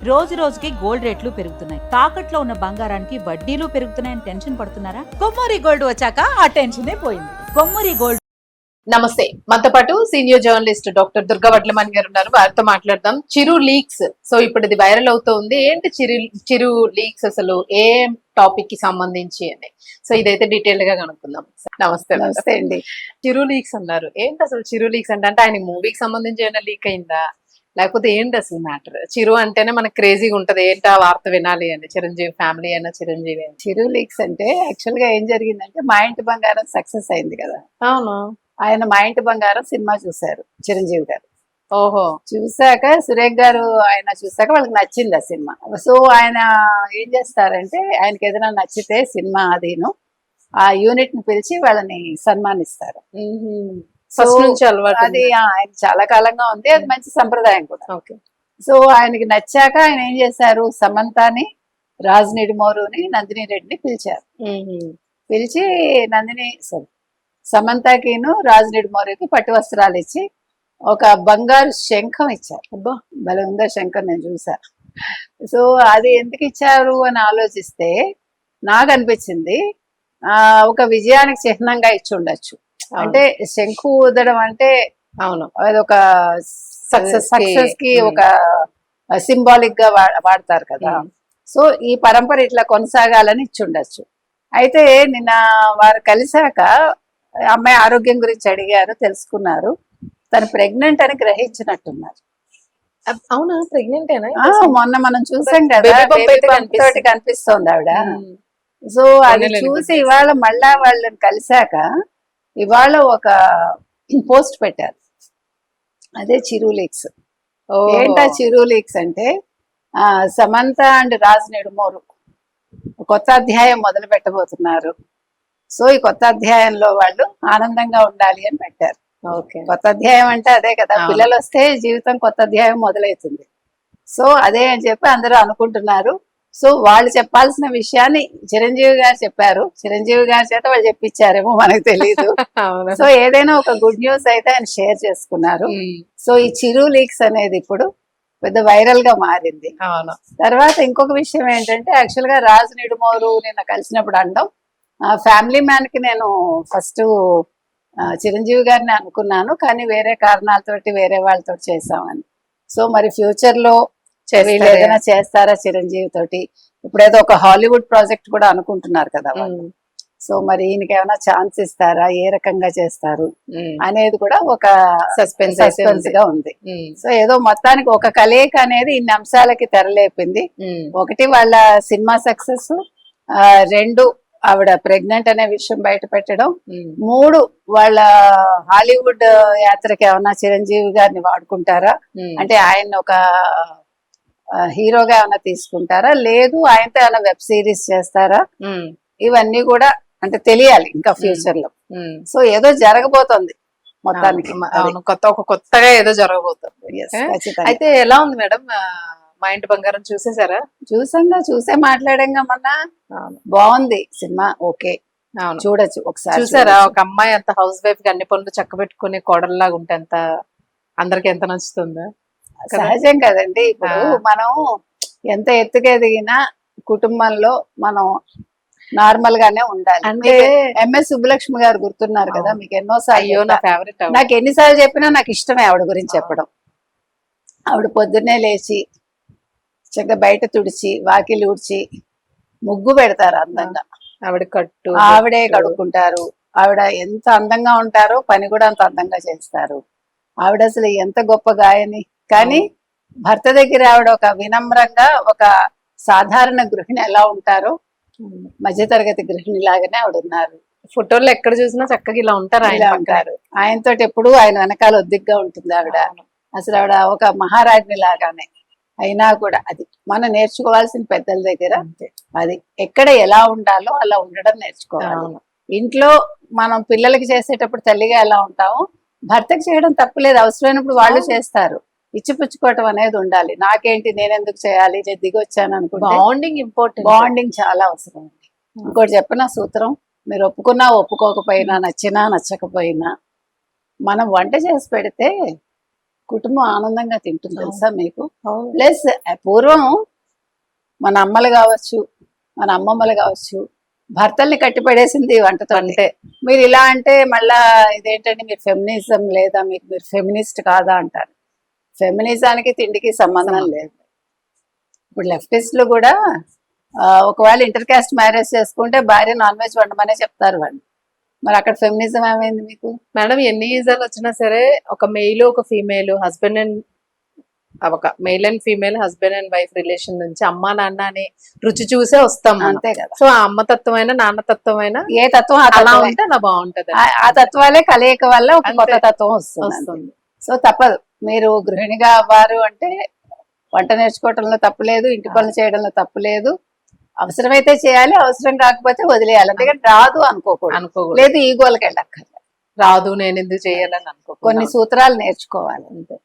రోజు రోజుకి గోల్డ్ రేట్లు పెరుగుతున్నాయి. తాకట్లో ఉన్న బంగారానికి వడ్డీలు పెరుగుతున్నాయని టెన్షన్ పడుతున్నారా? కొమ్మూరి గోల్డ్ వచ్చాక ఆ టెన్షనే పోయింది. కొమ్మూరి గోల్డ్. నమస్తే, మనతో పాటు senior journalist doctor Durga Vadlamani గారు ఉన్నారు. వారితో మాట్లాడదాం. చిరు లీక్స్, సో ఇప్పుడు ఇది వైరల్ అవుతుంది. ఏంటి చిరు లీక్స్, అసలు ఏ టాపిక్ కి సంబంధించి అని, సో ఇదైతే డీటెయిల్డ్ గా కనుక్కుందాం. నమస్తే. నమస్తే అండి. చిరు లీక్స్ అన్నారు. ఏంటి అసలు చిరు లీక్స్ అంటే ఆయన మూవీకి సంబంధించి ఏమైనా లీక్ అయిందా, లేకపోతే ఏంటి అసలు మ్యాటర్? చిరు అంటేనే మనకు క్రేజీగా ఉంటది, ఏంటి ఆ వార్త వినాలి అని. చిరంజీవి ఫ్యామిలీ అయినా చిరంజీవి అయినా. చిరు లీక్స్ అంటే యాక్చువల్ గా ఏం జరిగిందంటే, మా ఇంటి బంగారం సక్సెస్ అయింది కదా. అవును. ఆయన మా ఇంటి బంగారం సినిమా చూశారు చిరంజీవి గారు. ఓహో. చూసాక సురేఖ్ గారు ఆయన చూసాక వాళ్ళకి నచ్చింది ఆ సినిమా. సో ఆయన ఏం చేస్తారంటే, ఆయనకి ఏదైనా నచ్చితే సినిమా అదిను ఆ యూనిట్ ని పిలిచి వాళ్ళని సన్మానిస్తారు. ఫస్ట్ నుంచి అలవాటు అది ఆయన చాలా కాలంగా ఉంది, అది మంచి సంప్రదాయం కూడా. ఓకే. సో ఆయనకి నచ్చాక ఆయన ఏం చేశారు, సమంతాని, రాజ్ నిడుమోరుని, నందిని రెడ్డిని పిలిచారు. పిలిచి సమంతకిను రాజ్ నిడుమోరుకి పట్టు వస్త్రాలు ఇచ్చి ఒక బంగారు శంఖం ఇచ్చారు. అబ్బా, భలే ఉందా శంఖం, నేను చూసా. సో అది ఎందుకు ఇచ్చారు అని ఆలోచిస్తే నాకు అనిపించింది, ఒక విజయానికి చిహ్నంగా ఇచ్చి ఉండొచ్చు. అంటే శంఖు ఊదడం అంటే అవును, అదొక సక్సెస్ కి ఒక సింబాలిక్ గా వాడతారు కదా. సో ఈ పరంపర ఇట్లా కొనసాగాలని ఇచ్చి ఉండొచ్చు. అయితే నిన్న వారు కలిశాక అమ్మాయి ఆరోగ్యం గురించి అడిగారు, తెలుసుకున్నారు. తను ప్రెగ్నెంట్ అని గ్రహించినట్టున్నారు. అవునా, ప్రెగ్నెంట్ మొన్న మనం చూసాం కదా, తోటి కనిపిస్తోంది ఆవిడ. సో అది చూసి ఇవాళ మళ్ళా వాళ్ళని కలిశాక ఇవాళ ఒక పోస్ట్ పెట్టారు, అదే చిరు లీక్స్. ఏంటా చిరు లీక్స్ అంటే, సమంత అండ్ రాజ్ నిడుమోరు కొత్త అధ్యాయం మొదలు పెట్టబోతున్నారు. సో ఈ కొత్త అధ్యాయంలో వాళ్ళు ఆనందంగా ఉండాలి అని పెట్టారు. కొత్త అధ్యాయం అంటే అదే కదా, పిల్లలు వస్తే జీవితం కొత్త అధ్యాయం మొదలవుతుంది. సో అదే అని చెప్పి అందరూ అనుకుంటున్నారు. సో వాళ్ళు చెప్పాల్సిన విషయాన్ని చిరంజీవి గారు చెప్పారు. చిరంజీవి గారి చేత వాళ్ళు చెప్పించారేమో మనకు తెలియదు. సో ఏదైనా ఒక గుడ్ న్యూస్ అయితే ఆయన షేర్ చేసుకున్నారు. సో ఈ చిరు లీక్స్ అనేది ఇప్పుడు పెద్ద వైరల్ గా మారింది. తర్వాత ఇంకొక విషయం ఏంటంటే, యాక్చువల్ గా రాజ్ నిడుమోరు నిన్న కలిసినప్పుడు అండం, ఫ్యామిలీ మ్యాన్ కి నేను ఫస్ట్ చిరంజీవి గారిని అనుకున్నాను, కానీ వేరే కారణాలతోటి వేరే వాళ్ళతో చేసామని. సో మరి ఫ్యూచర్ లో ఏదైనా చేస్తారా చిరంజీవి తోటి? ఇప్పుడు ఏదో ఒక హాలీవుడ్ ప్రాజెక్ట్ కూడా అనుకుంటున్నారు కదా వాళ్ళు. సో మరి ఈయనకి ఏమైనా ఛాన్స్ ఇస్తారా, ఏ రకంగా చేస్తారు అనేది కూడా ఒక సస్పెన్స్ గా ఉంది. సో ఏదో మొత్తానికి ఒక కలయిక అనేది ఇన్ని అంశాలకి తెరలేపింది. ఒకటి వాళ్ళ సినిమా సక్సెస్, రెండు ఆవిడ ప్రెగ్నెంట్ అనే విషయం బయట పెట్టడం, మూడు వాళ్ళ హాలీవుడ్ యాత్రకి ఏమన్నా చిరంజీవి గారిని వాడుకుంటారా, అంటే ఆయన ఒక హీరోగా ఏమైనా తీసుకుంటారా, లేదు ఆయనతో ఏమైనా వెబ్ సిరీస్ చేస్తారా, ఇవన్నీ కూడా అంటే తెలియాలి ఇంకా ఫ్యూచర్ లో. సో ఏదో జరగబోతోంది మొత్తానికి, కొత్తగా ఏదో జరగబోతుంది. అయితే ఎలా ఉంది మేడం, మా ఇంటి బంగారం చూసేసారా? చూసే మాట్లాడంగా మొన్న. బాగుంది సినిమా, ఓకే, చూడొచ్చు ఒకసారి. చూసారా, ఒక అమ్మాయి అంత హౌస్ వైఫ్ కి అన్ని పనులు చక్క పెట్టుకుని కోడల్లాగా ఉంటే ఎంత అందరికి ఎంత నచ్చుతుందో. సహజం కదండి. ఇప్పుడు మనం ఎంత ఎత్తుకు ఎదిగినా కుటుంబంలో మనం నార్మల్ గానే ఉండాలి. అంటే ఎంఎస్ సుబ్బలక్ష్మి గారు గుర్తున్నారు కదా మీకు, ఎన్నోసార్లు నాకు ఎన్నిసార్లు చెప్పినా నాకు ఇష్టమే ఆవిడ గురించి చెప్పడం. ఆవిడ పొద్దున్నే లేచి చక్కగా బయట తుడిచి వాకిలి ఊడ్చి ముగ్గు పెడతారు అందంగా. ఆవిడే కడుక్కుంటారు. ఆవిడ ఎంత అందంగా ఉంటారో పని కూడా అంత అందంగా చేస్తారు. ఆవిడ అసలు ఎంత గొప్ప గాయని. కానీ భర్త దగ్గర ఆవిడ ఒక వినమ్రంగా, ఒక సాధారణ గృహిణి ఎలా ఉంటారో మధ్యతరగతి గృహిణి లాగానే ఆవిడ ఉన్నారు. ఫోటోల్లో ఎక్కడ చూసినా చక్కగా ఇలా ఉంటారు. ఆయనతో ఎప్పుడు ఆయన వెనకాల ఒద్దిగ్గా ఉంటుంది ఆవిడ. అసలు ఆవిడ ఒక మహారాజ్ని లాగానే. అయినా కూడా అది మనం నేర్చుకోవాల్సిన పెద్దల దగ్గర. అది ఎక్కడ ఎలా ఉండాలో అలా ఉండడం నేర్చుకోవాలి. ఇంట్లో మనం పిల్లలకి చేసేటప్పుడు తల్లిగా ఎలా ఉంటామో భర్తకి చేయడం తప్పులేదు, అవసరమైనప్పుడు వాళ్ళు చేస్తారు. ఇచ్చిపుచ్చుకోవటం అనేది ఉండాలి. నాకేంటి, నేనెందుకు చేయాలి, నేను దిగొచ్చాను అనుకుంటే బాండింగ్ ఇంపార్టెంట్. బాండింగ్ చాలా అవసరం అండి. ఇంకోటి చెప్పిన సూత్రం, మీరు ఒప్పుకున్నా ఒప్పుకోకపోయినా, నచ్చినా నచ్చకపోయినా, మనం వంట చేసి పెడితే కుటుంబం ఆనందంగా తింటుంది తెలుసా మీకు. ప్లస్ పూర్వం మన అమ్మలు కావచ్చు, మన అమ్మమ్మలు కావచ్చు, భర్తల్ని కట్టిపడేసింది వంటతో. అంటే మీరు ఇలా అంటే మళ్ళా ఇదేంటంటే మీరు ఫెమినిజం లేదా, మీరు ఫెమినిస్ట్ కాదా అంటారు. ఫెమినిజానికి తిండికి సంబంధం లేదు. ఇప్పుడు లెఫ్టిస్టులు కూడా ఒకవేళ ఇంటర్ కాస్ట్ మ్యారేజ్ చేసుకుంటే భార్య నాన్ వెజ్ వండమనే చెప్తారు వాళ్ళు. మరి అక్కడ ఫెమినిజం ఏమైంది మీకు? మేడం ఎన్ని ఈజాలు వచ్చినా సరే ఒక మెయిల్ ఒక ఫీమేల్ హస్బెండ్ అండ్ ఒక male and female husband and wife relation నుంచి అమ్మా నాన్న అని రుచి చూసే వస్తాం మనం. అంతే కదా. సో ఆ అమ్మ తత్వమైనా నాన్న తత్వమైనా ఏ తత్వం ఆ అలా తత్వమే. ఉంటే అలా బాగుంటది ఆ తత్వాలే కలయిక వల్ల ఒక అంతే. కొత్త తత్వం వస్తుంది. వస్తుంది. సో తప్పదు. మీరు గృహిణిగా అవ్వారు అంటే వంట నేర్చుకోవడంలో తప్పులేదు, ఇంటి పనులు చేయడంలో తప్పులేదు. అవసరమైతే చేయాలి, అవసరం కాకపోతే వదిలేయాలి. అంతేగాని రాదు అనుకోకూడదు, అనుకోకూడదు. లేదు ఈగోలకి వెళ్ళక్కర్లేదు. రాదు నేను ఎందుకు చేయాలని అనుకో కొన్ని సూత్రాలు నేర్చుకోవాలి. అంతే.